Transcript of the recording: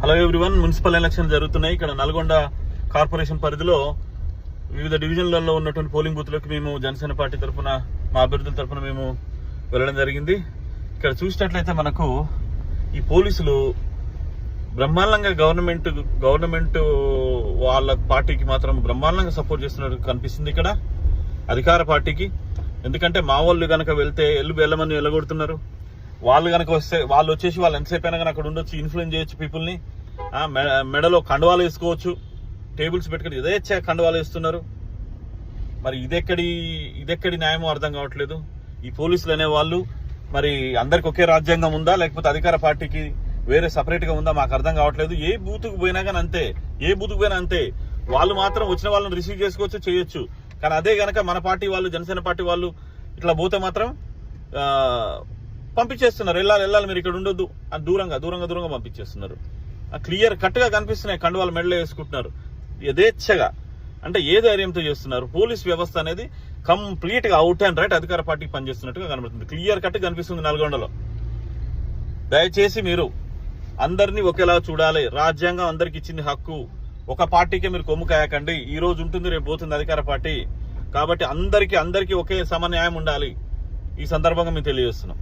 Hello everyone, municipal election జరుగుతున్నాయి. ఇక్కడ Nalgonda corporation పరిధిలో వివిధ డివిజన్లలో ఉన్నటువంటి పోలింగ్ బూత్లకు మేము జనసేన పార్టీ తరఫున మా అభ్యర్థుల తరఫున మేము వెళ్ళడం జరిగింది. ఇక్కడ చూసినట్లయితే మనకు ఈ పోలీసులు బ్రహ్మాండంగా గవర్నమెంట్ వాళ్ళ పార్టీకి మాత్రం బ్రహ్మాండంగా సపోర్ట్ చేస్తున్నట్టు కనిపిస్తుంది ఇక్కడ అధికార పార్టీకి. ఎందుకంటే మా వాళ్ళు కనుక వెళ్తే వెళ్ళమని వెళ్ళగొడుతున్నారు. వాళ్ళు కనుక వస్తే వాళ్ళు వచ్చేసి వాళ్ళు ఎంతసేపు అయినా కానీ అక్కడ ఉండొచ్చు, ఇన్ఫ్లుయెన్స్ చేయొచ్చు పీపుల్ని. మెడలో కండువాలు వేసుకోవచ్చు, టేబుల్స్ పెట్టుకుని యథేచ్ఛ కండువాలు వేస్తున్నారు. మరి ఇదెక్కడి న్యాయమో అర్థం కావట్లేదు. ఈ పోలీసులు అనేవాళ్ళు మరి అందరికి ఒకే రాజ్యాంగం ఉందా, లేకపోతే అధికార పార్టీకి వేరే సపరేట్ గా ఉందా మాకు అర్థం కావట్లేదు. ఏ బూత్కు పోయినా కానీ అంతే. వాళ్ళు మాత్రం వచ్చిన వాళ్ళని రిసీవ్ చేసుకోవచ్చు, చేయొచ్చు. కానీ అదే గనక మన పార్టీ వాళ్ళు, జనసేన పార్టీ వాళ్ళు ఇట్లా పోతే మాత్రం పంపించేస్తున్నారు. వెళ్ళాలి మీరు ఇక్కడ ఉండొద్దు అని దూరంగా పంపించేస్తున్నారు. క్లియర్ కట్ గా కనిపిస్తున్నాయి. కండువాలు మెడలో వేసుకుంటున్నారు యథేచ్ఛగా. అంటే ఏ ధైర్యంతో చేస్తున్నారు? పోలీస్ వ్యవస్థ అనేది కంప్లీట్ గా అవుట్ అండ్ రైట్ అధికార పార్టీకి పనిచేస్తున్నట్టుగా కనబడుతుంది. క్లియర్ కట్ కనిపిస్తుంది నల్గొండలో. దయచేసి మీరు అందరినీ ఒకేలా చూడాలి. రాజ్యాంగం అందరికి ఇచ్చింది హక్కు. ఒక పార్టీకే మీరు కొమ్ము కాయకండి. ఈ రోజు ఉంటుంది, రేపు పోతుంది అధికార పార్టీ. కాబట్టి అందరికీ ఒకే సమన్యాయం ఉండాలి. ఈ సందర్భంగా మేము తెలియజేస్తున్నాం.